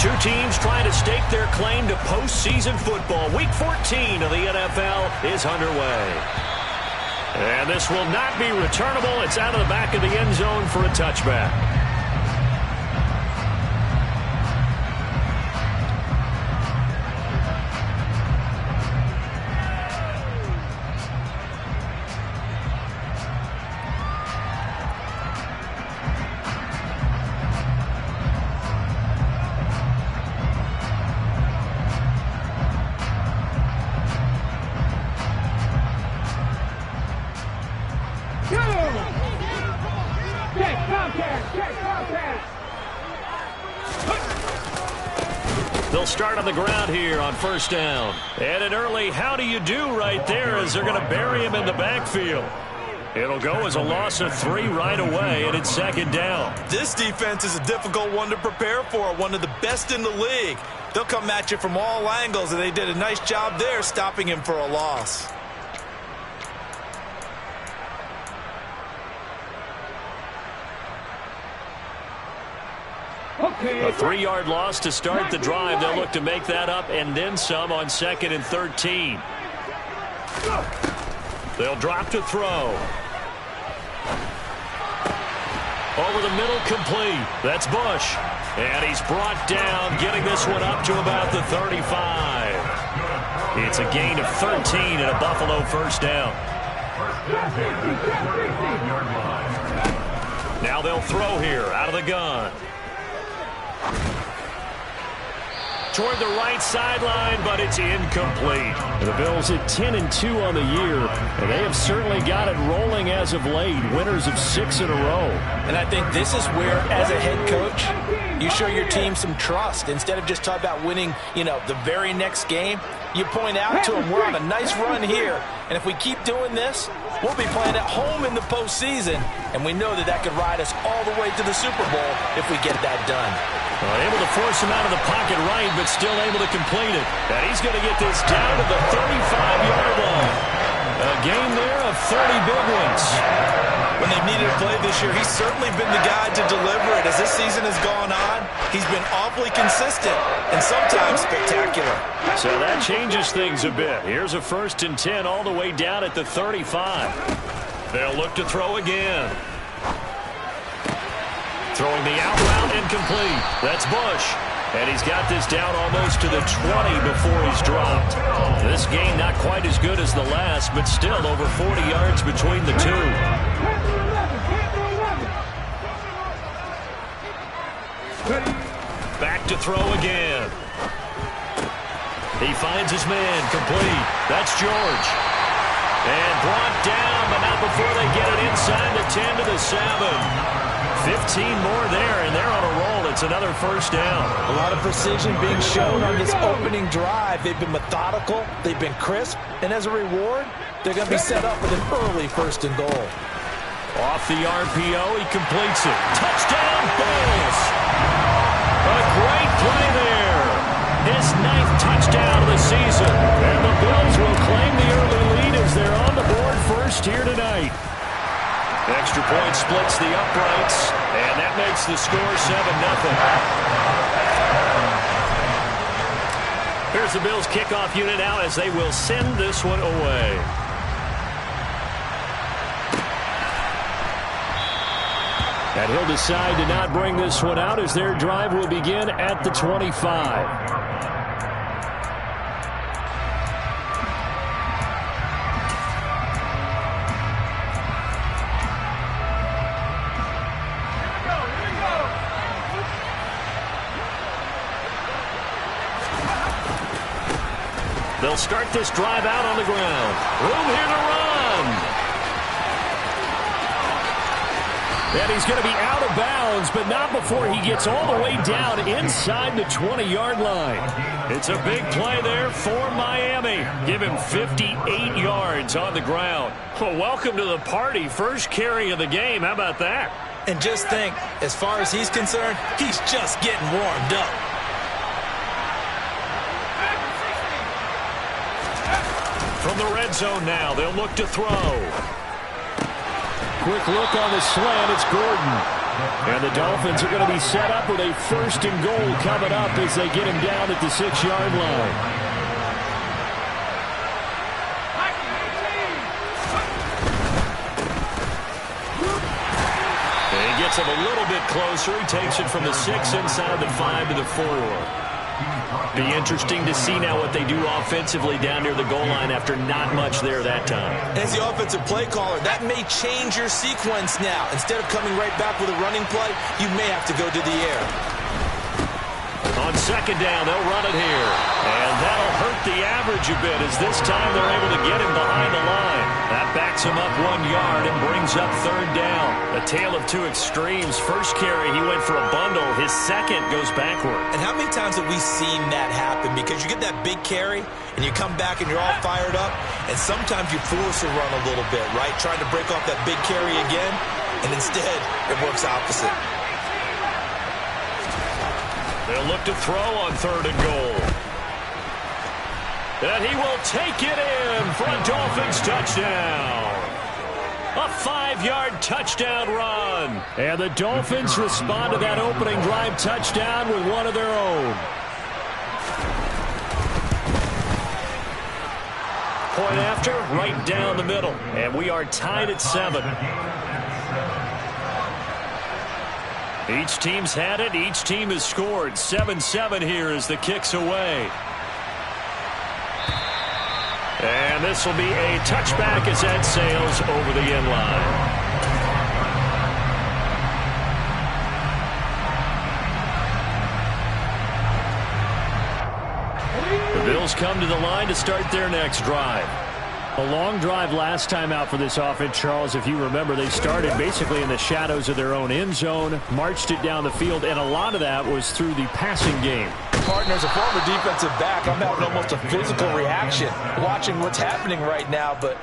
Two teams trying to stake their claim to postseason football. Week 14 of the NFL is underway. And this will not be returnable. It's out of the back of the end zone for a touchback. They'll start on the ground here on first down. And an early how do you do right there as they're going to bury him in the backfield. It'll go as a loss of 3 right away, and it's second down. This defense is a difficult one to prepare for, one of the best in the league. They'll come at you from all angles, and they did a nice job there stopping him for a loss. A 3-yard loss to start the drive. They'll look to make that up and then some on 2nd and 13. They'll drop to throw. Over the middle, complete. That's Bush. And he's brought down, getting this one up to about the 35. It's a gain of 13 and a Buffalo first down. Now they'll throw here out of the gun. Toward the right sideline, but it's incomplete. The Bills at 10-2 on the year, and they have certainly got it rolling as of late. Winners of 6 in a row. And I think this is where, as a head coach, you show your team some trust. Instead of just talking about winning, the very next game, you point out to them, we're on a nice run here, and if we keep doing this, we'll be playing at home in the postseason, and we know that could ride us all the way to the Super Bowl if we get that done. Able to force him out of the pocket right, but still able to complete it. And he's going to get this down to the 35-yard line. A gain there of 30 big ones. When they've needed a play this year, he's certainly been the guy to deliver it. As this season has gone on, he's been awfully consistent and sometimes spectacular. So that changes things a bit. Here's a 1st and 10 all the way down at the 35. They'll look to throw again. Throwing the out route incomplete. That's Bush. And he's got this down almost to the 20 before he's dropped. This game not quite as good as the last, but still over 40 yards between the two. Back to throw again. He finds his man, complete. That's George. And brought down, but not before they get it inside the 10 to the 7. 15 more there, and they're on a roll. It's another first down. A lot of precision being shown on this opening drive. They've been methodical. They've been crisp. And as a reward, they're going to be set up with an early 1st and goal. Off the RPO, he completes it. Touchdown, Bills! A great play there. His 9th touchdown of the season. And the Bills will claim the early lead as they're on the board first here tonight. Extra point splits the uprights, and that makes the score 7-0. Here's the Bills kickoff unit now as they will send this one away. And he'll decide to not bring this one out as their drive will begin at the 25. They'll start this drive out on the ground. Room here to run. And he's going to be out of bounds, but not before he gets all the way down inside the 20-yard line. It's a big play there for Miami. Give him 58 yards on the ground. Well, welcome to the party. First carry of the game. How about that? And just think, as far as he's concerned, he's just getting warmed up. From the red zone now, they'll look to throw. Quick look on the slant. It's Gordon. And the Dolphins are going to be set up with a 1st and goal coming up as they get him down at the 6-yard line. He gets him a little bit closer. He takes it from the 6 inside the 5 to the 4. Be interesting to see now what they do offensively down near the goal line after not much there that time. As the offensive play caller, that may change your sequence now. Instead of coming right back with a running play, you may have to go to the air. On 2nd down, they'll run it here. And that'll hurt the average a bit as this time they're able to get him behind the line. That backs him up 1 yard and brings up 3rd down. A tale of two extremes. First carry, he went for a bundle. His second goes backward. And how many times have we seen that happen? Because you get that big carry, and you come back and you're all fired up, and sometimes you force a run a little bit, right? Trying to break off that big carry again, and instead it works opposite. They'll look to throw on 3rd and goal. And he will take it in for a Dolphins touchdown. A 5-yard touchdown run. And the Dolphins respond to that opening drive touchdown with one of their own. Point after, right down the middle. And we are tied at 7. Each team's had it. Each team has scored. 7-7 here as the kick's away. And this will be a touchback as that sails over the end line. The Bills come to the line to start their next drive. A long drive last time out for this offense, Charles. If you remember, they started basically in the shadows of their own end zone, marched it down the field, and a lot of that was through the passing game. Partner, as a former defensive back, I'm having almost a physical reaction watching what's happening right now, but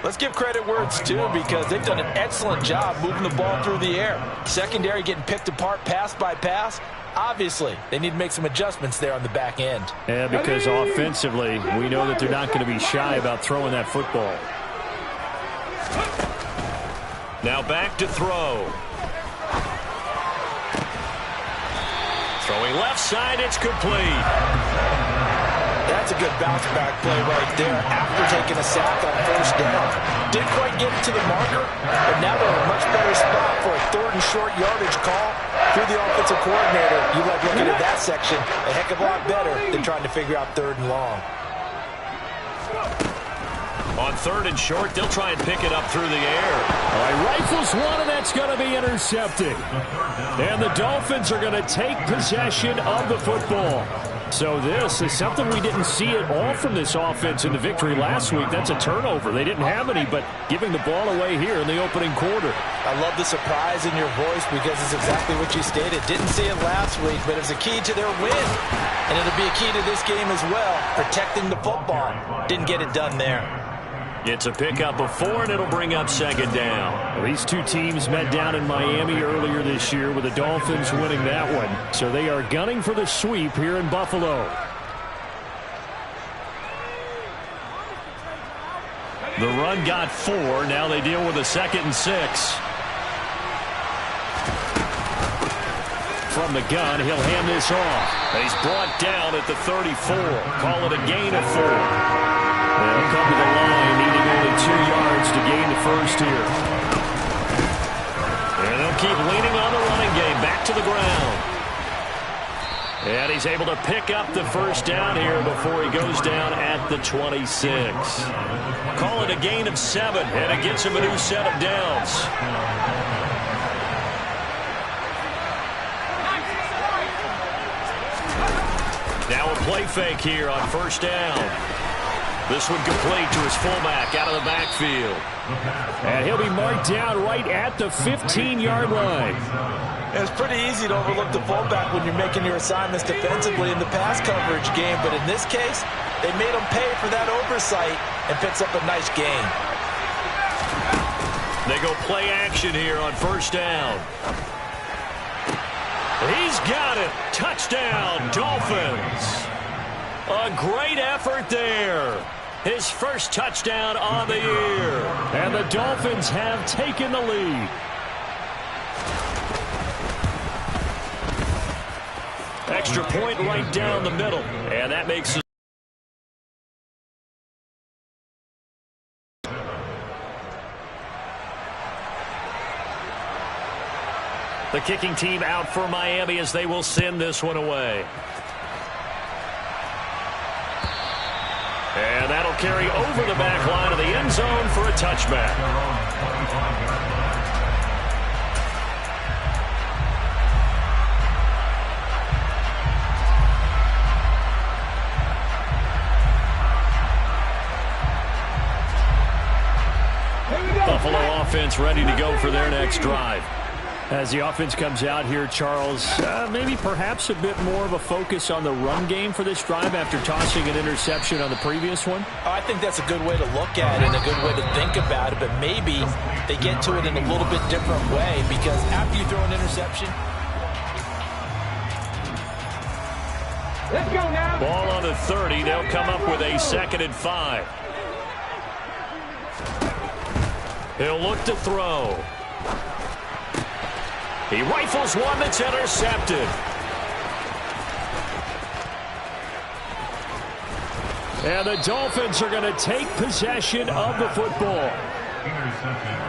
let's give credit where it's due because they've done an excellent job moving the ball through the air. Secondary getting picked apart pass by pass. Obviously, they need to make some adjustments there on the back end. Yeah, because offensively, we know that they're not going to be shy about throwing that football. Now back to throw. Throwing left side, it's complete. That's a good bounce-back play right there after taking a sack on 1st down. Didn't quite get it to the marker, but now they're in a much better spot for a 3rd and short yardage call through the offensive coordinator. You like looking at that section a heck of a lot better than trying to figure out 3rd and long. On 3rd and short, they'll try and pick it up through the air. All right, rifles one, and that's going to be intercepted. And the Dolphins are going to take possession of the football. So this is something we didn't see at all from this offense in the victory last week. That's a turnover. They didn't have any, but giving the ball away here in the opening quarter. I love the surprise in your voice because it's exactly what you stated. Didn't see it last week, but it's a key to their win. And it'll be a key to this game as well, protecting the football. Didn't get it done there. It's a pickup of 4, and it'll bring up 2nd down. Well, these two teams met down in Miami earlier this year with the Dolphins winning that one. So they are gunning for the sweep here in Buffalo. The run got 4. Now they deal with a 2nd and 6. From the gun, he'll hand this off. He's brought down at the 34. Call it a gain of 4. They'll come to the line, needing only 2 yards to gain the first here. And they'll keep leaning on the running game. Back to the ground. And he's able to pick up the 1st down here before he goes down at the 26. Call it a gain of 7, and it gets him a new set of downs. Now a play fake here on 1st down. This one complete to his fullback out of the backfield. And he'll be marked down right at the 15-yard line. It's pretty easy to overlook the fullback when you're making your assignments defensively in the pass coverage game, but in this case, they made him pay for that oversight and picks up a nice gain. They go play action here on 1st down. He's got it. Touchdown, Dolphins. A great effort there. His 1st touchdown on the year. And the Dolphins have taken the lead. Extra point right down the middle. And that makes it. The kicking team out for Miami as they will send this one away. And that'll carry over the back line of the end zone for a touchback. Buffalo offense ready to go for their next drive. As the offense comes out here, Charles, maybe perhaps a bit more of a focus on the run game for this drive after tossing an interception on the previous one? I think that's a good way to look at it and a good way to think about it, but maybe they get to it in a little bit different way because after you throw an interception. Let's go now. Ball on the 30. They'll come up with a 2nd and 5. He'll look to throw. He rifles one that's intercepted. And the Dolphins are going to take possession of the football.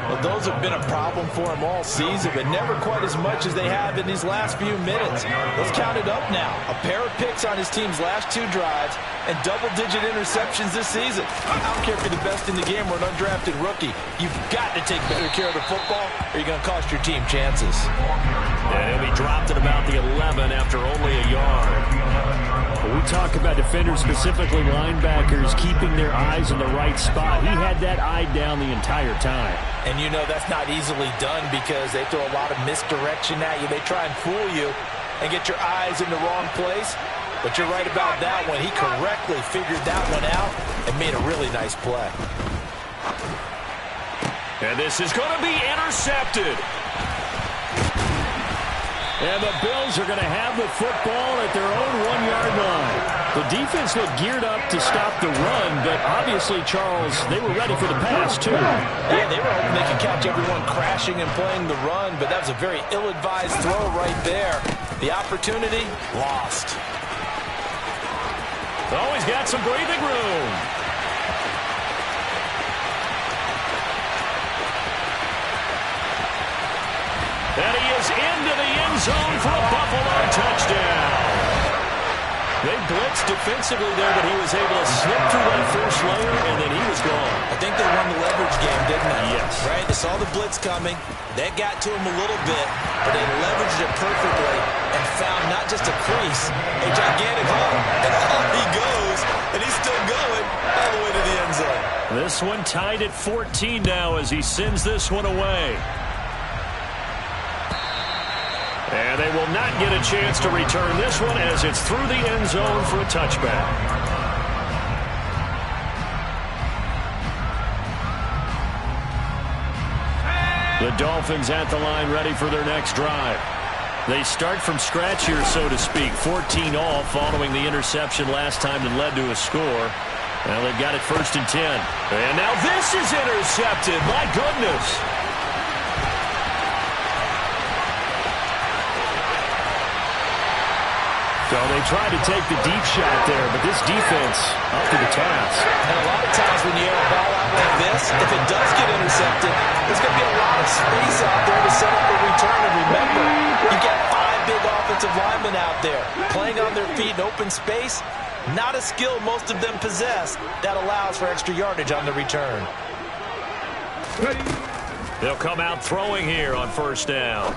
Well, those have been a problem for him all season, but never quite as much as they have in these last few minutes. Let's count it up now. A pair of picks on his team's last 2 drives and double-digit interceptions this season. I don't care if you're the best in the game or an undrafted rookie. You've got to take better care of the football or you're going to cost your team chances. And he dropped at about the 11 after only a yard. When we talk about defenders, specifically linebackers, keeping their eyes in the right spot, he had that eye down the entire time. And you know that's not easily done because they throw a lot of misdirection at you. They try and fool you and get your eyes in the wrong place. But you're right about that one. He correctly figured that one out and made a really nice play. And this is going to be intercepted. And the Bills are going to have the football at their own 1-yard line. The defense looked geared up to stop the run, but obviously, Charles, they were ready for the pass, too. Yeah, they were hoping they could catch everyone crashing and playing the run, but that was a very ill-advised throw right there. The opportunity, lost. Oh, he's got some breathing room. And he is into the end zone for a Buffalo touchdown. They blitzed defensively there, but he was able to slip through that first layer, and then he was gone. I think they won the leverage game, didn't they? Yes. Right? They saw the blitz coming. That got to him a little bit, but they leveraged it perfectly and found not just a crease, a gigantic hole. And off he goes, and he's still going all the way to the end zone. This one tied at 14 now as he sends this one away. And they will not get a chance to return this one as it's through the end zone for a touchback. The Dolphins at the line ready for their next drive. They start from scratch here, so to speak. 14 all following the interception last time that led to a score. Well, they've got it 1st and 10. And now this is intercepted. My goodness. So they tried to take the deep shot there, but this defense up to the task. And a lot of times when you air a ball out like this, if it does get intercepted, there's going to be a lot of space out there to set up a return. And remember, you got 5 big offensive linemen out there playing on their feet in open space. Not a skill most of them possess that allows for extra yardage on the return. They'll come out throwing here on 1st down.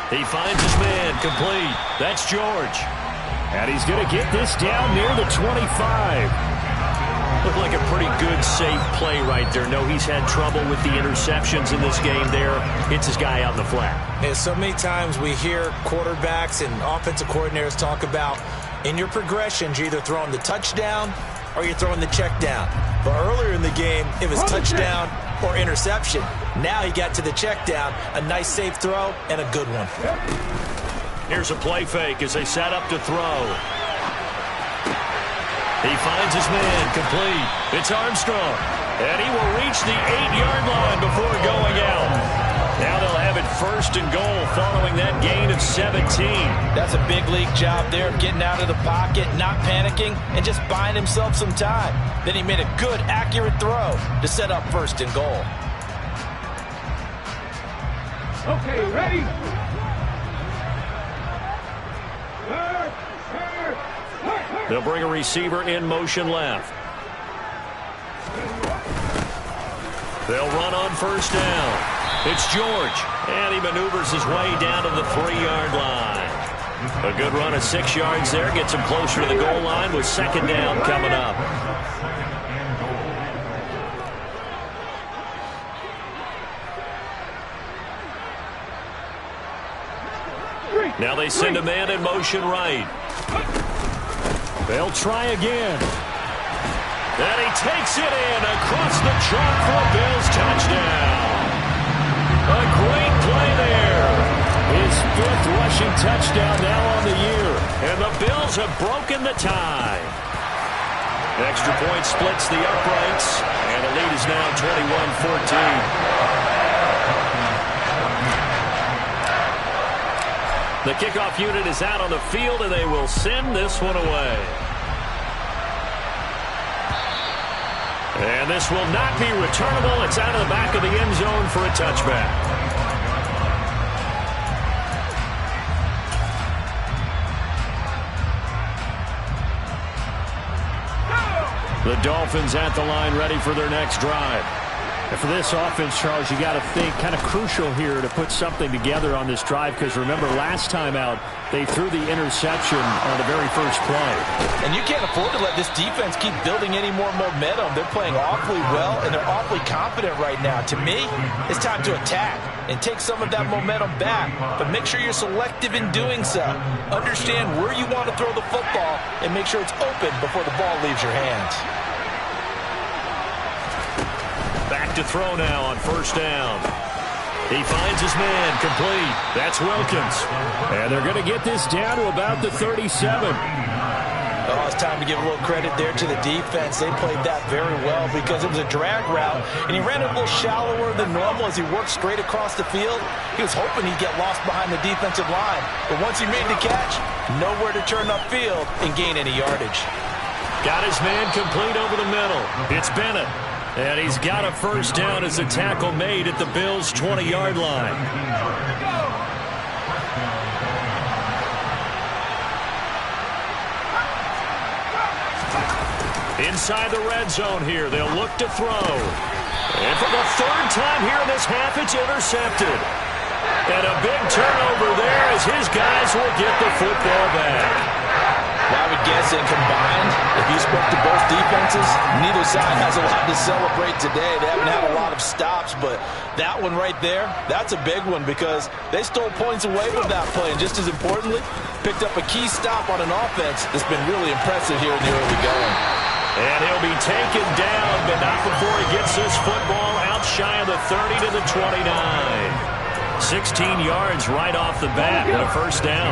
He finds his man, complete. That's George. And he's going to get this down near the 25. Looked like a pretty good, safe play right there. No, he's had trouble with the interceptions in this game there. Hits his guy out in the flat. And so many times we hear quarterbacks and offensive coordinators talk about in your progressions, you're either throwing the touchdown or you're throwing the check down. But earlier in the game, it was touchdown or interception. Now he got to the check down. A nice safe throw and a good one. Here's a play fake as they set up to throw. He finds his man, complete. It's Armstrong. And he will reach the 8-yard line before going out. Now they'll have it first and goal following that gain of 17. That's a big league job there, getting out of the pocket, not panicking, and just buying himself some time. Then he made a good, accurate throw to set up first and goal. Okay, ready? They'll bring a receiver in motion left. They'll run on first down. It's George, and he maneuvers his way down to the 3-yard line. A good run of 6 yards there gets him closer to the goal line with second down coming up. Now they send a man in motion right. They'll try again. And he takes it in across the chalk for a Bills touchdown. A great play there. His 5th rushing touchdown now on the year. And the Bills have broken the tie. Extra point splits the uprights. And the lead is now 21-14. The kickoff unit is out on the field, and they will send this one away. And this will not be returnable. It's out of the back of the end zone for a touchback. The Dolphins at the line, ready for their next drive. And for this offense, Charles, you got to think kind of crucial here to put something together on this drive, because remember last time out they threw the interception on the very first play. And you can't afford to let this defense keep building any more momentum. They're playing awfully well, and they're awfully confident right now. To me, it's time to attack and take some of that momentum back, but make sure you're selective in doing so. Understand where you want to throw the football and make sure it's open before the ball leaves your hands. Back to throw now on first down. He finds his man complete. That's Wilkins. And they're going to get this down to about the 37. Oh, it's time to give a little credit there to the defense. They played that very well because it was a drag route, and he ran it a little shallower than normal as he worked straight across the field. He was hoping he'd get lost behind the defensive line, but once he made the catch, nowhere to turn upfield and gain any yardage. Got his man complete over the middle. It's Bennett. And he's got a first down as a tackle made at the Bills' 20-yard line. Inside the red zone here, they'll look to throw. And for the 3rd time here in this half, it's intercepted. And a big turnover there as his guys will get the football back. Well, I would guess that combined, if you spoke to both defenses, neither side has a lot to celebrate today. They haven't had a lot of stops, but that one right there, that's a big one because they stole points away with that play. And just as importantly, picked up a key stop on an offense that's been really impressive here in the early going. And he'll be taken down, but not before he gets this football out shy of the 30 to the 29. 16 yards right off the bat and a first down.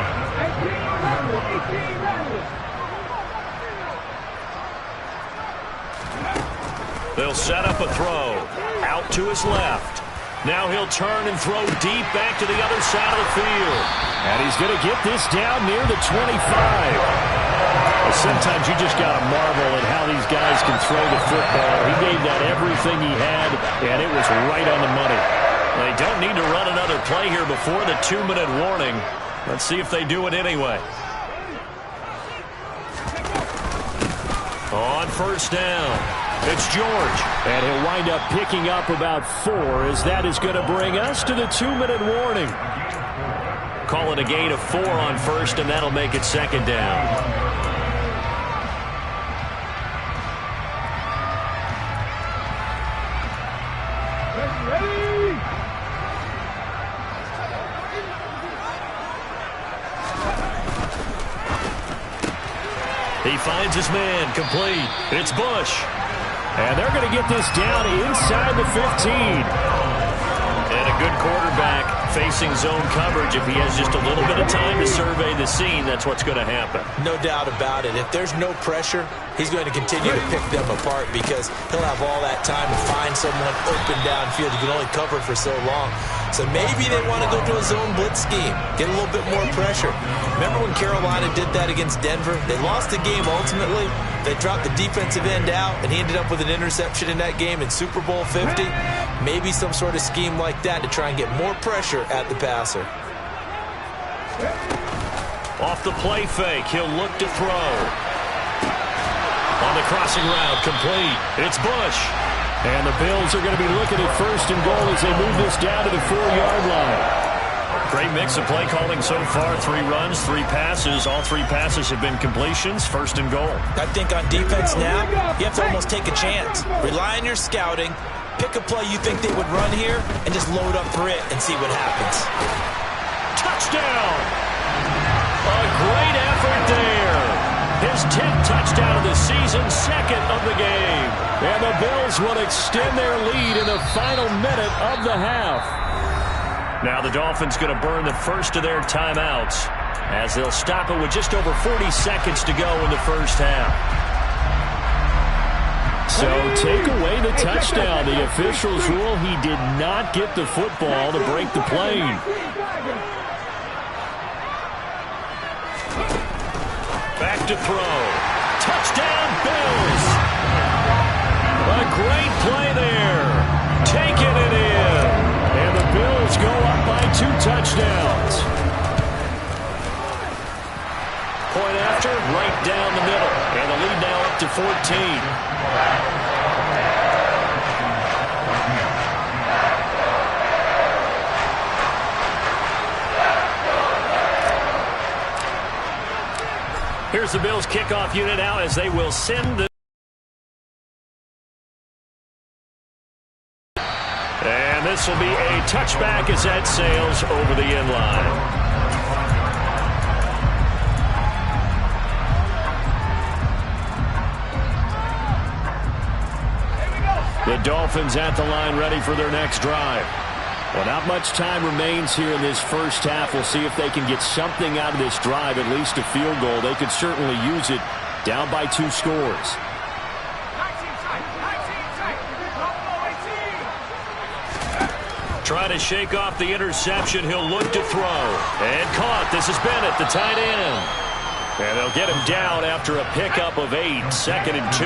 They'll set up a throw. Out to his left. Now he'll turn and throw deep back to the other side of the field. And he's going to get this down near the 25. Well, sometimes you just got to marvel at how these guys can throw the football. He gave that everything he had, and it was right on the money. They don't need to run another play here before the 2-minute warning. Let's see if they do it anyway. On first down, it's George. And he'll wind up picking up about 4 as that is going to bring us to the 2-minute warning. Call it a gain of 4 on first, and that'll make it second down. He finds his man complete. It's Bush. And they're going to get this down inside the 15. And a a good quarterback facing zone coverage, if he has just a little bit of time to survey the scene, that's what's going to happen. No doubt about it. If there's no pressure, he's going to continue to pick them apart because he'll have all that time to find someone open downfield. You can only cover for so long. So maybe they want to go to a zone blitz scheme, get a little bit more pressure. Remember when Carolina did that against Denver? They lost the game ultimately. They dropped the defensive end out, and he ended up with an interception in that game in Super Bowl 50. Maybe some sort of scheme like that to try and get more pressure at the passer. Off the play fake, he'll look to throw. On the crossing route, complete. It's Bush. And the Bills are going to be looking at first and goal as they move this down to the 4-yard line. Great mix of play calling so far. 3 runs, 3 passes. All 3 passes have been completions. First and goal. I think on defense now, you have to almost take a chance. Rely on your scouting. Pick a play you think they would run here and just load up for it and see what happens. Touchdown! A great effort there. His 10th touchdown of the season, 2nd of the game. And the Bills will extend their lead in the final minute of the half. Now the Dolphins going to burn the first of their timeouts as they'll stop it with just over 40 seconds to go in the first half. So take away the touchdown. The officials rule he did not get the football to break the plane. Back to throw. Touchdown, Bills. A great play there. Taking it in. And the Bills go up by 2 touchdowns. Point after, right down the middle. And the lead now up to 14. Here's the Bills kickoff unit out as they will send the... And this will be a touchback as that sails over the end line. The Dolphins at the line ready for their next drive. Well, not much time remains here in this first half. We'll see if they can get something out of this drive, at least a field goal. They could certainly use it down by 2 scores. Trying to shake off the interception. He'll look to throw. And caught. This is Bennett, the tight end. And they'll get him down after a pickup of 8. 2nd and 2.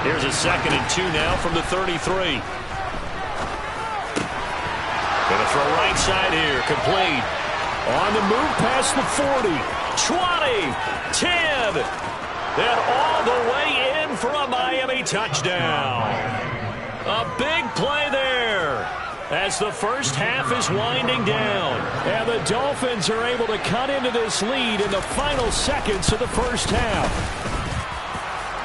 Here's a 2nd and 2 now from the 33. Going to throw right side here. Complete. On the move past the 40. 20. 10. And all the way in for a Miami touchdown. A big play there as the first half is winding down. And the Dolphins are able to cut into this lead in the final seconds of the first half.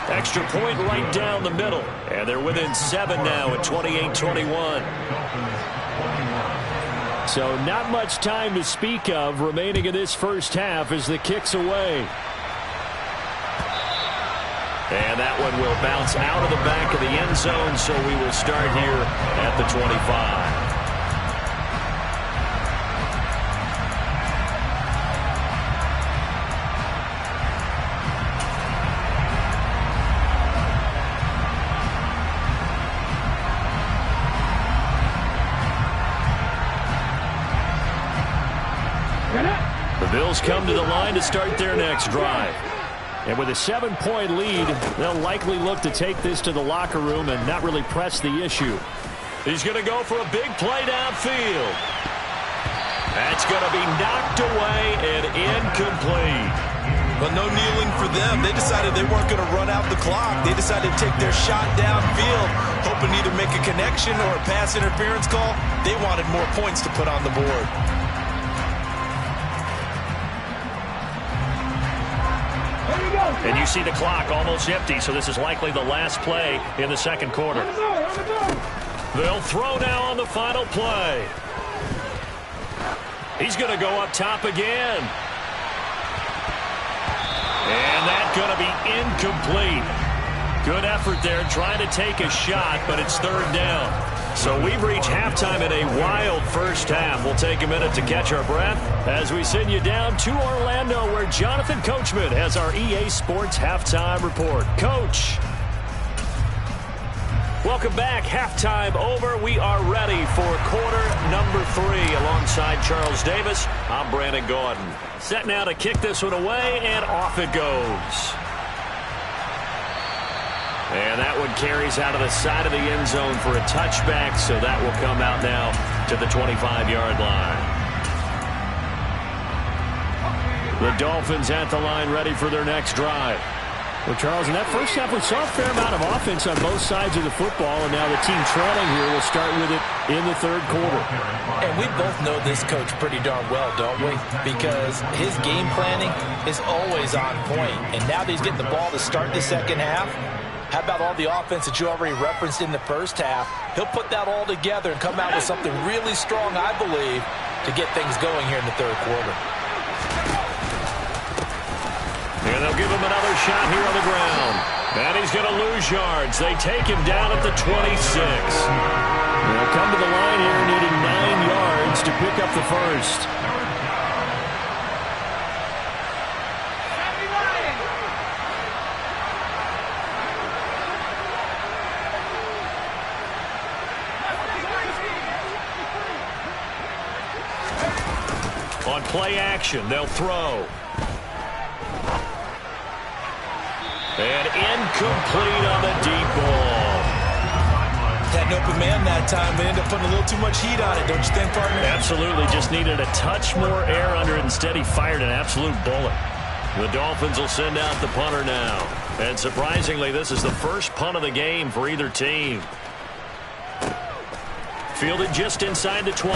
Extra point right down the middle. And they're within 7 now at 28-21. So not much time to speak of remaining in this first half as the kick's away. And that one will bounce out of the back of the end zone, so we will start here at the 25. The Bills come to the line to start their next drive. And with a 7-point lead, they'll likely look to take this to the locker room and not really press the issue. He's going to go for a big play downfield. That's going to be knocked away and incomplete. But no kneeling for them. They decided they weren't going to run out the clock. They decided to take their shot downfield, hoping to either make a connection or a pass interference call. They wanted more points to put on the board. And you see the clock almost empty, so this is likely the last play in the second quarter. They'll throw now on the final play. He's going to go up top again. And that's going to be incomplete. Good effort there trying to take a shot, but it's 3rd down. So we've reached halftime in a wild first half. We'll take a minute to catch our breath as we send you down to Orlando, where Jonathan Coachman has our EA Sports Halftime Report. Coach. Welcome back. Halftime over. We are ready for quarter number 3 alongside Charles Davis. I'm Brandon Gaudin. Set now to kick this one away, and off it goes. And that one carries out of the side of the end zone for a touchback, so that will come out now to the 25-yard line. The Dolphins at the line, ready for their next drive. Well, Charles, in that first half, we saw a fair amount of offense on both sides of the football, and now the team trailing here will start with it in the third quarter. And we both know this coach pretty darn well, don't we? Because his game planning is always on point. And now that he's getting the ball to start the second half, how about all the offense that you already referenced in the first half? He'll put that all together and come out with something really strong, I believe, to get things going here in the third quarter. And they'll give him another shot here on the ground. And he's going to lose yards. They take him down at the 26. They'll come to the line here needing 9 yards to pick up the first. On play action, they'll throw. And incomplete on the deep ball. Had an open man that time, but ended up putting a little too much heat on it, don't you think, partner? Absolutely, just needed a touch more air under it. Instead, he fired an absolute bullet. The Dolphins will send out the punter now. And surprisingly, this is the first punt of the game for either team. Fielded just inside the 20.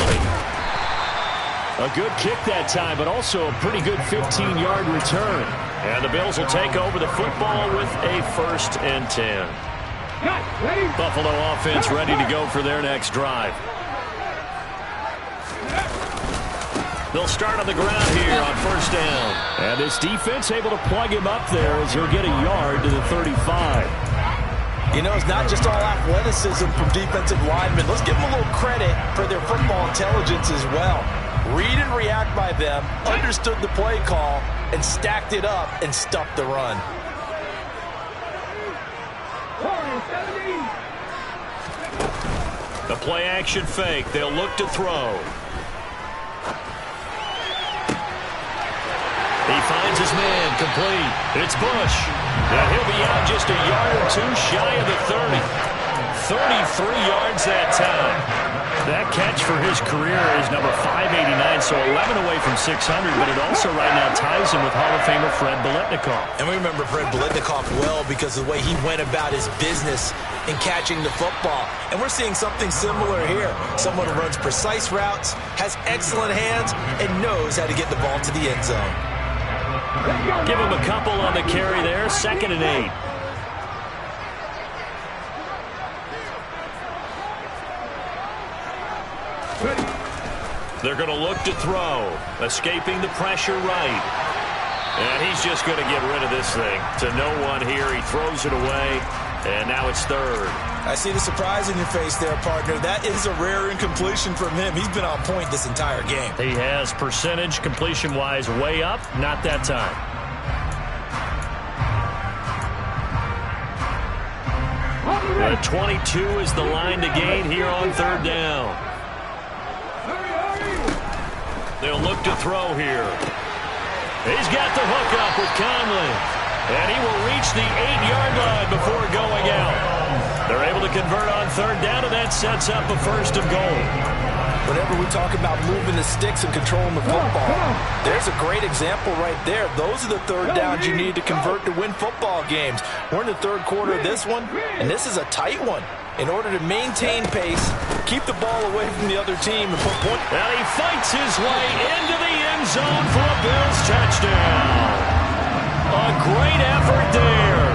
A good kick that time, but also a pretty good 15-yard return. And the Bills will take over the football with a 1st and 10. Buffalo offense ready to go for their next drive. They'll start on the ground here on 1st down. And this defense able to plug him up there as he'll get a yard to the 35. You know, it's not just all athleticism from defensive linemen. Let's give them a little credit for their football intelligence as well. Read and react by them, understood the play call, and stacked it up and stuffed the run. The play action fake. They'll look to throw. He finds his man, complete. It's Bush. And he'll be out just a yard or two shy of the 30. 33 yards that time. That catch for his career is number 589, so 11 away from 600, but it also right now ties him with Hall of Famer Fred Biletnikoff. And we remember Fred Biletnikoff well because of the way he went about his business in catching the football. And we're seeing something similar here. Someone who runs precise routes, has excellent hands, and knows how to get the ball to the end zone. Give him a couple on the carry there, 2nd and 8. They're going to look to throw, escaping the pressure right. And he's just going to get rid of this thing to no one here. He throws it away, and now it's 3rd. I see the surprise in your face there, partner. That is a rare incompletion from him. He's been on point this entire game. He has percentage completion-wise way up, not that time. The 22 is the line to gain here on 3rd down. They'll look to throw here. He's got the hook up with Conley. And he will reach the 8-yard line before going out. They're able to convert on 3rd down, and that sets up a 1st and goal. Whenever we talk about moving the sticks and controlling the football, there's a great example right there. Those are the 3rd downs you need to convert to win football games. We're in the 3rd quarter of this one, and this is a tight one. In order to maintain pace, keep the ball away from the other team, and put point. And he fights his way into the end zone for a Bills touchdown. A great effort there.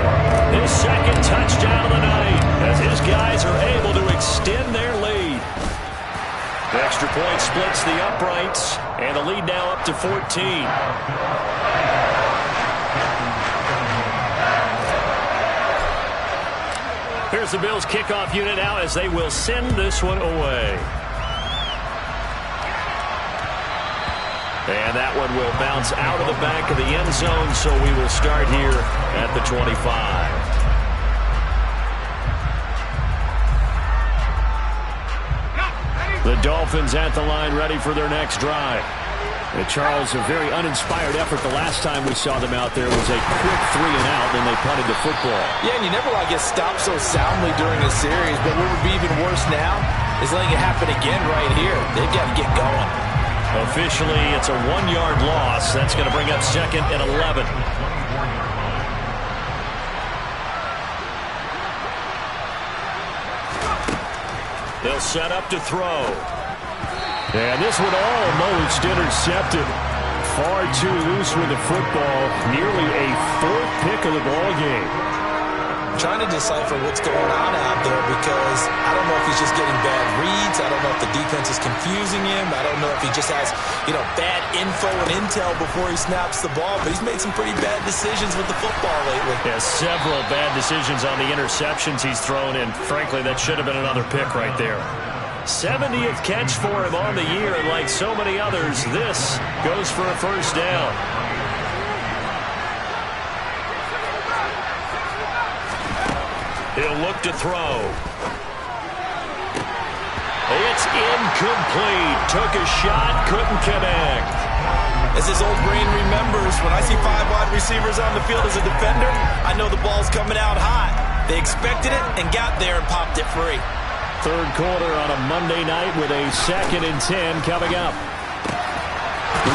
His 2nd touchdown of the night as his guys are able to extend their lead. The extra point splits the uprights, and the lead now up to 14. Here's Here's the Bills kickoff unit now as they will send this one away. And that one will bounce out of the back of the end zone, so we will start here at the 25. The Dolphins at the line, ready for their next drive. And Charles, a very uninspired effort. The last time we saw them out there was a quick 3-and-out, then they punted the football. Yeah, and you never want to get stopped so soundly during a series, but what would be even worse now is letting it happen again right here. They've got to get going. Officially, it's a 1-yard loss. That's going to bring up 2nd and 11. They'll set up to throw. And this one almost intercepted. Far too loose with the football. Nearly a 4th pick of the ball game. Trying to decipher what's going on out there because I don't know if he's just getting bad reads. I don't know if the defense is confusing him. I don't know if he just has, bad info and intel before he snaps the ball. But he's made some pretty bad decisions with the football lately. Yeah, several bad decisions on the interceptions he's thrown, and frankly, that should have been another pick right there. 70th catch for him on the year, and like so many others, this goes for a first down. He'll look to throw. It's incomplete. Took a shot, couldn't connect. As his old brain remembers, when I see 5 wide receivers on the field as a defender, I know the ball's coming out hot. They expected it and got there and popped it free. Third quarter on a Monday night with a 2nd and 10 coming up.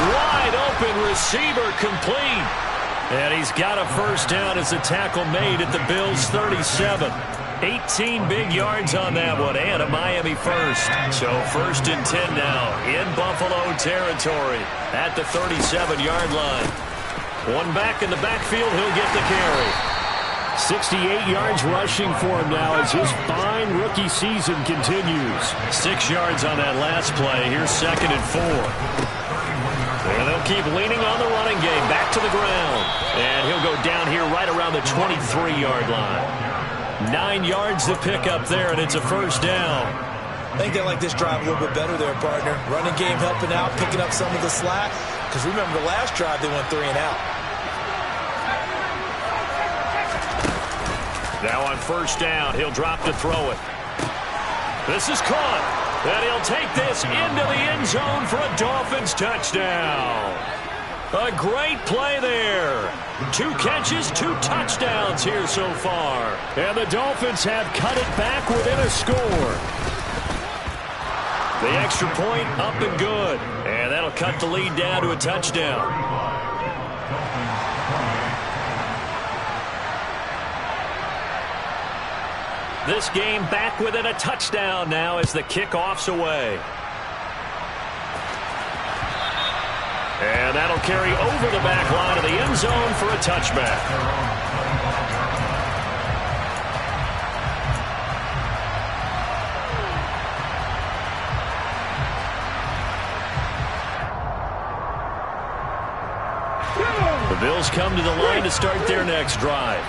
Wide open receiver complete. And he's got a first down as the tackle made at the Bills' 37. 18 big yards on that one and a Miami first. So 1st and 10 now in Buffalo territory at the 37-yard line. One back in the backfield, he'll get the carry. 68 yards rushing for him now as his fine rookie season continues. 6 yards on that last play. Here's 2nd and 4. And they'll keep leaning on the running game. Back to the ground. And he'll go down here right around the 23-yard line. 9 yards to pick up there, and it's a first down. I think they like this drive a little bit better there, partner. Running game helping out, picking up some of the slack. Because remember, the last drive they went 3-and-out. Now on first down, he'll drop to throw it. This is caught. And he'll take this into the end zone for a Dolphins touchdown. A great play there. 2 catches, 2 touchdowns here so far. And the Dolphins have cut it back within a score. The extra point up and good. And that'll cut the lead down to a touchdown. This game back within a touchdown now as the kickoff's away. And that'll carry over the back line of the end zone for a touchback. The Bills come to the line to start their next drive.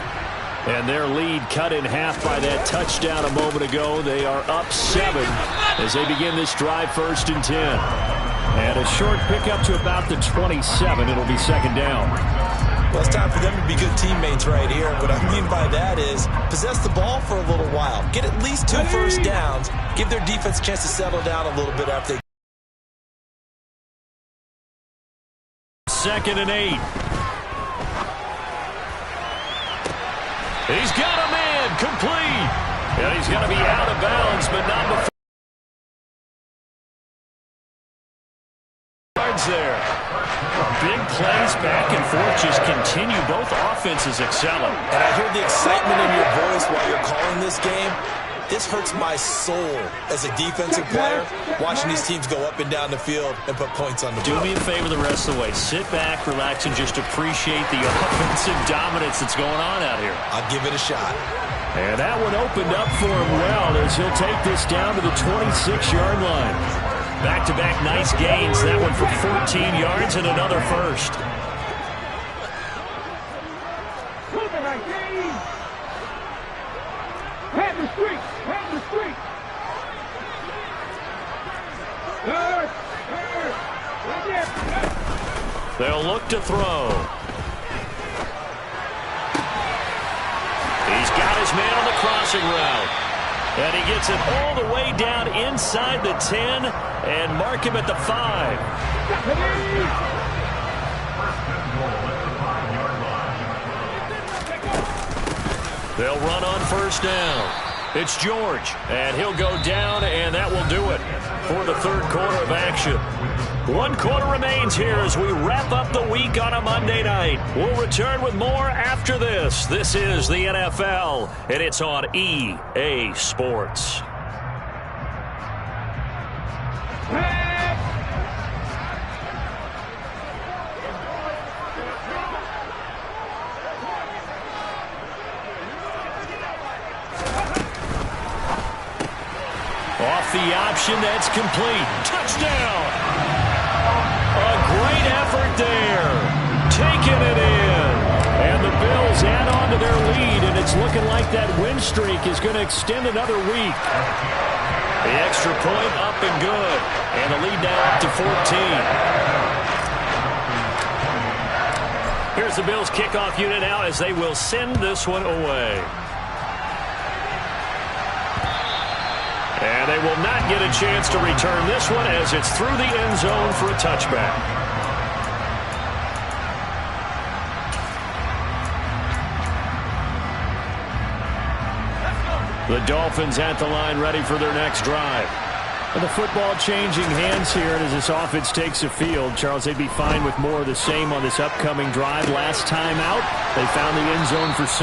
And their lead cut in half by that touchdown a moment ago. They are up 7 as they begin this drive 1st and 10. And a short pickup to about the 27. It'll be 2nd down. Well, it's time for them to be good teammates right here. What I mean by that is possess the ball for a little while. Get at least 2 first downs. Give their defense a chance to settle down a little bit after they... 2nd and 8. He's got a man complete. And he's going to be out of bounds, but not before. There. Big plays back and forth just continue. Both offenses excelling. And I hear the excitement in your voice while you're calling this game. This hurts my soul as a defensive player, watching these teams go up and down the field and put points on the board. Do me a favor the rest of the way. Sit back, relax, and just appreciate the offensive dominance that's going on out here. I'll give it a shot. And that one opened up for him well as he'll take this down to the 26-yard line. Back-to-back nice gains. That one for 14 yards and another first. the street! Hand the street! Right there! They'll look to throw. He's got his man on the crossing route. And he gets it all the way down inside the 10 and mark him at the 5. They'll run on first down. It's George, and he'll go down, and that will do it for the third quarter of action. 1 quarter remains here as we wrap up the week on a Monday night. We'll return with more after this. This is the NFL, and it's on EA Sports. Off the option, that's complete. Touchdown! A great effort there. Taking it in. And the Bills add on to their lead, and it's looking like that win streak is going to extend another week. The extra point up and good. And the lead now up to 14. Here's the Bills kickoff unit now as they will send this one away. And they will not get a chance to return this one as it's through the end zone for a touchback. The Dolphins at the line ready for their next drive. And the football changing hands here as this offense takes the field. Charles, they'd be fine with more of the same on this upcoming drive. Last time out, they found the end zone for 6.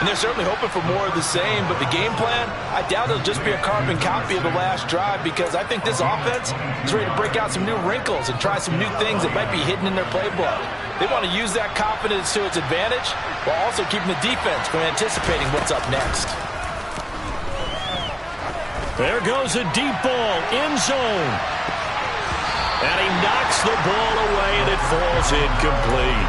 And they're certainly hoping for more of the same, but the game plan, I doubt it'll just be a carbon copy of the last drive because I think this offense is ready to break out some new wrinkles and try some new things that might be hidden in their playbook. They want to use that confidence to its advantage while also keeping the defense from anticipating what's up next. There goes a deep ball, end zone. And he knocks the ball away, and it falls incomplete.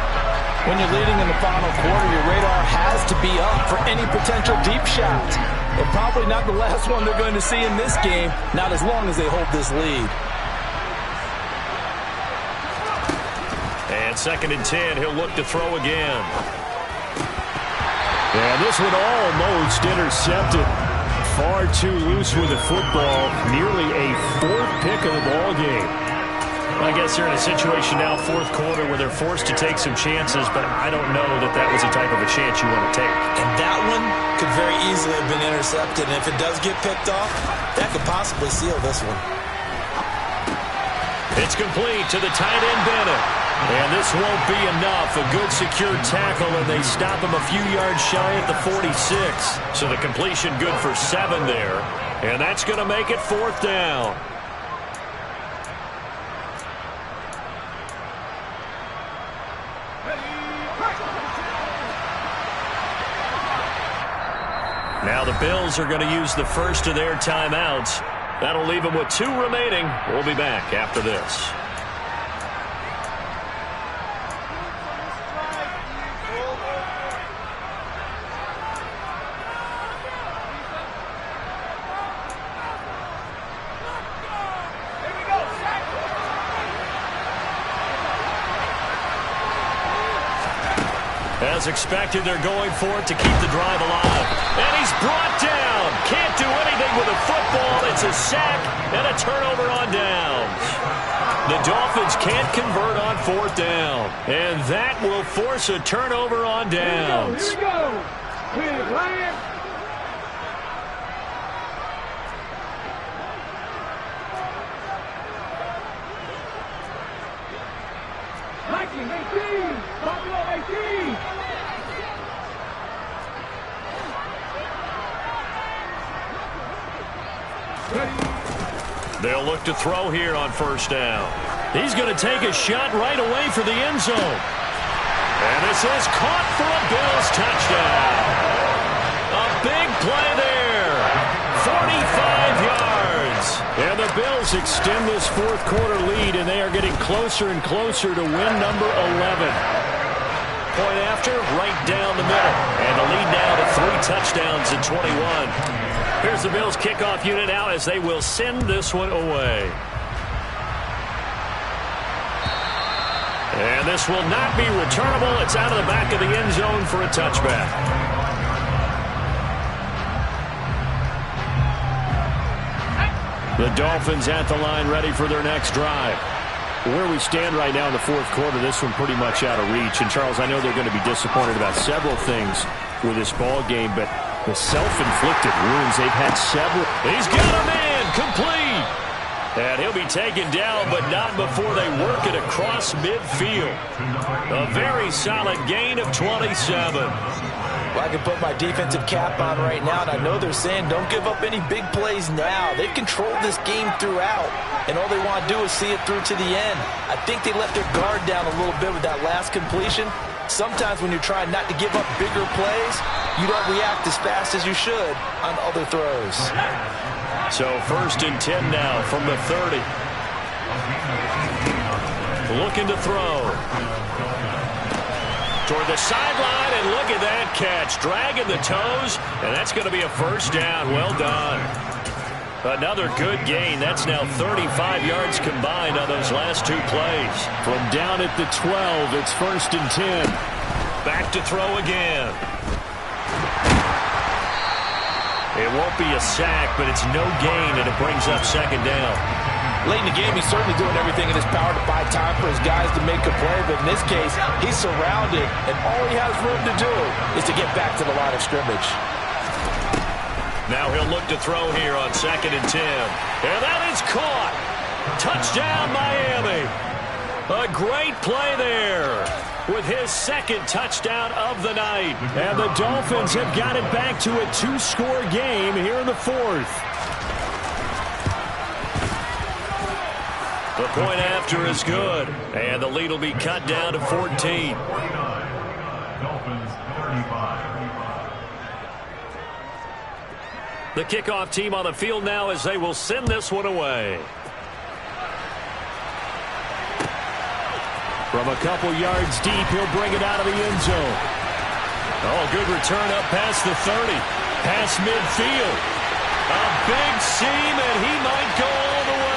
When you're leading in the final quarter, your radar has to be up for any potential deep shots. And probably not the last one they're going to see in this game, not as long as they hold this lead. And 2nd and 10, he'll look to throw again. And this one almost intercepted. Far too loose with the football. Nearly a 4th pick of the ball game. I guess they're in a situation now, 4th quarter, where they're forced to take some chances, but I don't know that that was the type of a chance you want to take. And that one could very easily have been intercepted. And if it does get picked off, that could possibly seal this one. It's complete to the tight end, Bennett. And this won't be enough. A good secure tackle, and they stop him a few yards shy at the 46. So the completion good for 7 there. And that's going to make it 4th down. Now the Bills are going to use the first of their timeouts. That'll leave them with 2 remaining. We'll be back after this. As expected, they're going for it to keep the drive alive. And he's brought down. Can't do anything with a football. It's a sack and a turnover on downs. The Dolphins can't convert on 4th down. And that will force a turnover on downs. Here we go. Here, Ryan. Viking 18. Buffalo 18. They'll look to throw here on 1st down. He's going to take a shot right away for the end zone. And this is caught for a Bills touchdown. A big play there. 45 yards. And the Bills extend this 4th quarter lead, and they are getting closer and closer to win number 11. point after, right down the middle. And the lead now to 3 touchdowns in 21. Here's the Bills kickoff unit now as they will send this one away. And this will not be returnable. It's out of the back of the end zone for a touchback. The Dolphins at the line ready for their next drive. Where we stand right now in the fourth quarter, this one pretty much out of reach. And, Charles, I know they're going to be disappointed about several things with this ball game, but the self-inflicted wounds, they've had several. He's got a man complete. And he'll be taken down, but not before they work it across midfield. A very solid gain of 27. Well, I can put my defensive cap on right now, and I know they're saying don't give up any big plays now. They've controlled this game throughout, and all they want to do is see it through to the end. I think they let their guard down a little bit with that last completion. Sometimes when you're trying not to give up bigger plays, you don't react as fast as you should on other throws. So 1st and 10 now from the 30. Looking to throw. Toward the sideline, and look at that catch. Dragging the toes, and that's going to be a first down. Well done. Another good gain. That's now 35 yards combined on those last 2 plays. From down at the 12, it's 1st and 10. Back to throw again. It won't be a sack, but it's no gain, and it brings up 2nd down. Late in the game, he's certainly doing everything in his power to buy time for his guys to make a play, but in this case, he's surrounded, and all he has room to do is to get back to the line of scrimmage. Now he'll look to throw here on 2nd and 10. And that is caught. Touchdown, Miami. A great play there with his 2nd touchdown of the night. And the Dolphins have got it back to a 2-score game here in the 4th. The point after is good, and the lead will be cut down to 14. Dolphins 35. The kickoff team on the field now as they will send this one away. From a couple yards deep, he'll bring it out of the end zone. Oh, good return up past the 30. Past midfield. A big seam, and he might go all the way.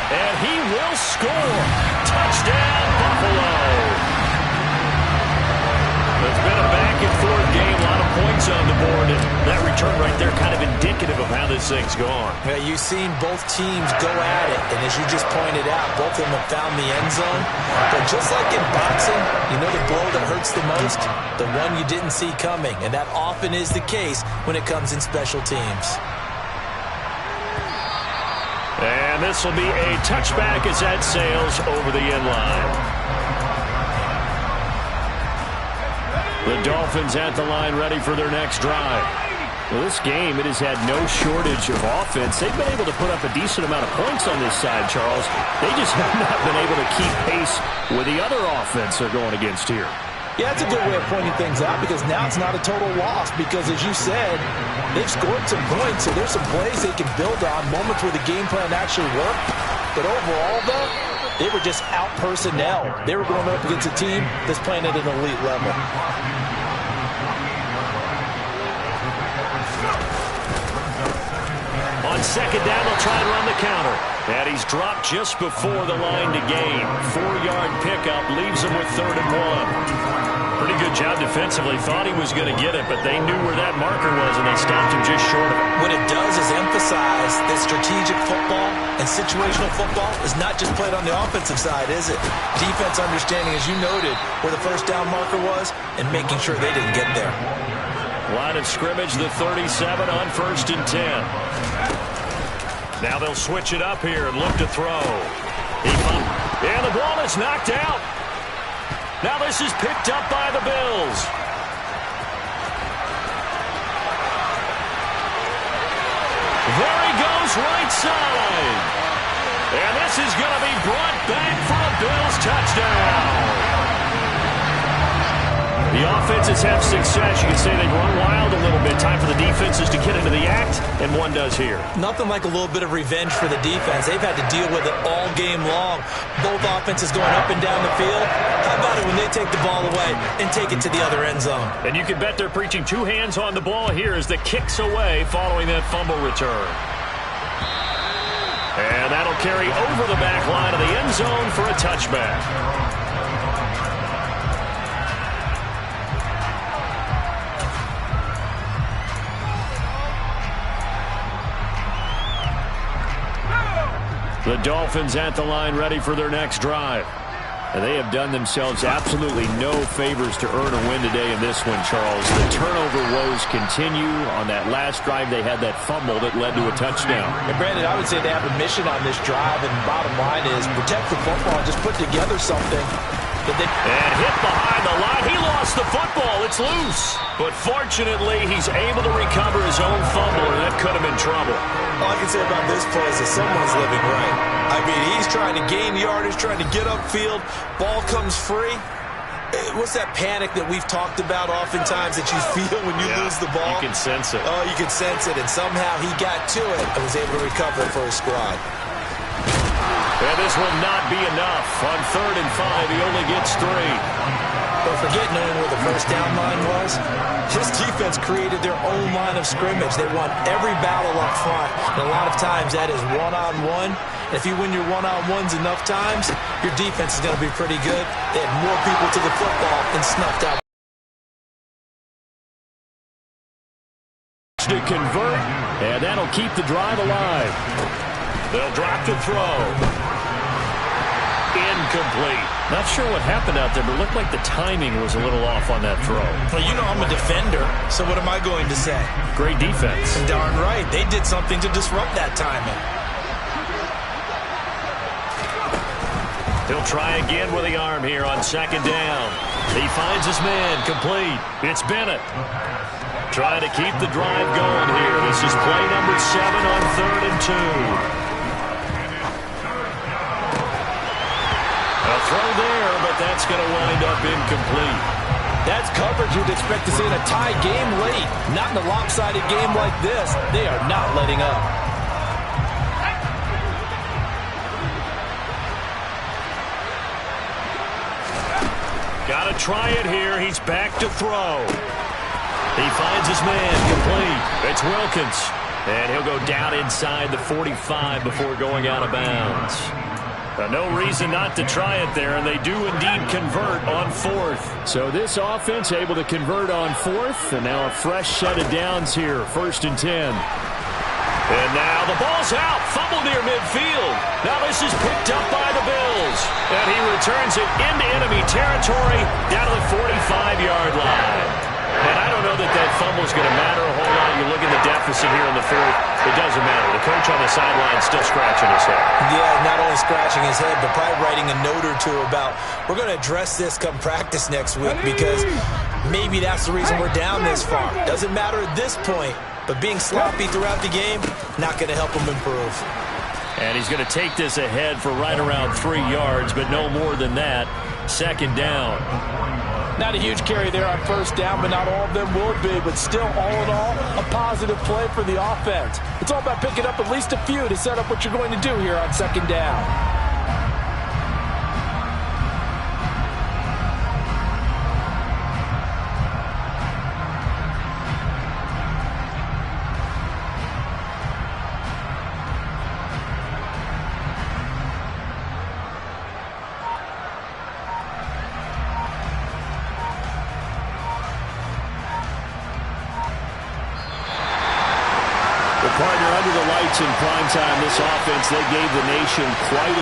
And he will score. Touchdown, Buffalo. It's been a back-and-forth game. A lot of points on the board. And that return right there kind of indicative of how this thing's gone. Yeah, you've seen both teams go at it. And as you just pointed out, both of them have found the end zone. But just like in boxing, you know the blow that hurts the most? The one you didn't see coming. And that often is the case when it comes in special teams. And this will be a touchback as that sails over the end line. The Dolphins at the line ready for their next drive. Well, this game, it has had no shortage of offense. They've been able to put up a decent amount of points on this side, Charles. They just have not been able to keep pace with the other offense they're going against here. Yeah, that's a good way of pointing things out because now it's not a total loss because, as you said, they've scored some points, so there's some plays they can build on, moments where the game plan actually worked. But overall, though, they were just out personnel. They were going up against a team that's playing at an elite level. On 2nd down, they'll try and run the counter. And he's dropped just before the line to gain. 4-yard pickup leaves him with 3rd and 1. Pretty good job defensively. Thought he was going to get it, but they knew where that marker was, and they stopped him just short of it. What it does is emphasize that strategic football and situational football is not just played on the offensive side, is it? Defense understanding, as you noted, where the first down marker was and making sure they didn't get there. Line of scrimmage, the 37 on 1st and 10. Now they'll switch it up here and look to throw. And the ball is knocked out. Now this is picked up by the Bills. There he goes, right side. And this is going to be brought back for a Bills touchdown. The offenses have success. You can say they've run wild a little bit. Time for the defenses to get into the act, and one does here. Nothing like a little bit of revenge for the defense. They've had to deal with it all game long. Both offenses going up and down the field. How about it when they take the ball away and take it to the other end zone? And you can bet they're preaching two hands on the ball here as the kick's away following that fumble return. And that'll carry over the back line of the end zone for a touchback. The Dolphins at the line ready for their next drive. And they have done themselves absolutely no favors to earn a win today in this one, Charles. The turnover woes continue. On that last drive, they had that fumble that led to a touchdown. And Brandon, I would say they have a mission on this drive, and bottom line is protect the football and just put together something. And hit behind the line. He lost the football. It's loose. But fortunately, he's able to recover his own fumble, and that could have been trouble. All I can say about this play is that someone's living right. I mean, he's trying to gain yardage, trying to get upfield. Ball comes free. What's that panic that we've talked about oftentimes that you feel when you lose the ball? You can sense it. Oh, you can sense it. And somehow he got to it and was able to recover for his squad. And this will not be enough. On 3rd and 5, he only gets 3. But forget knowing where the first down line was. This defense created their own line of scrimmage. They won every battle up front. And a lot of times that is one-on-one. If you win your one-on-ones enough times, your defense is going to be pretty good. They had more people to the football and snuffed out. To convert, and that'll keep the drive alive. They'll drop the throw. Incomplete. Not sure what happened out there, but it looked like the timing was a little off on that throw. Well, you know I'm a defender, so what am I going to say? Great defense. Darn right. They did something to disrupt that timing. He'll try again with the arm here on 2nd down. He finds his man complete. It's Bennett. Trying to keep the drive going here. This is play number 7 on 3rd and 2. A throw there, but that's going to wind up incomplete. That's coverage you'd expect to see in a tie game late. Not in a lopsided game like this. They are not letting up. Got to try it here. He's back to throw. He finds his man complete. It's Wilkins. And he'll go down inside the 45 before going out of bounds. No reason not to try it there, and they do indeed convert on 4th. So this offense able to convert on 4th, and now a fresh set of downs here, 1st and 10. And now the ball's out, fumble near midfield. Now this is picked up by the Bills, and he returns it into enemy territory down to the 45-yard line. And I don't know that that fumble is going to matter a whole lot. You look at the deficit here in the 4th. It doesn't matter. The coach on the sideline is still scratching his head. Yeah, not only scratching his head, but probably writing a note or two about, we're going to address this come practice next week because maybe that's the reason we're down this far. Doesn't matter at this point, but being sloppy throughout the game, not going to help him improve. And he's going to take this ahead for right around 3 yards, but no more than that. 2nd down. Not a huge carry there on 1st down, but not all of them will be. But still, all in all, a positive play for the offense. It's all about picking up at least a few to set up what you're going to do here on 2nd down. Partner, under the lights in primetime, this offense, they gave the nation quite a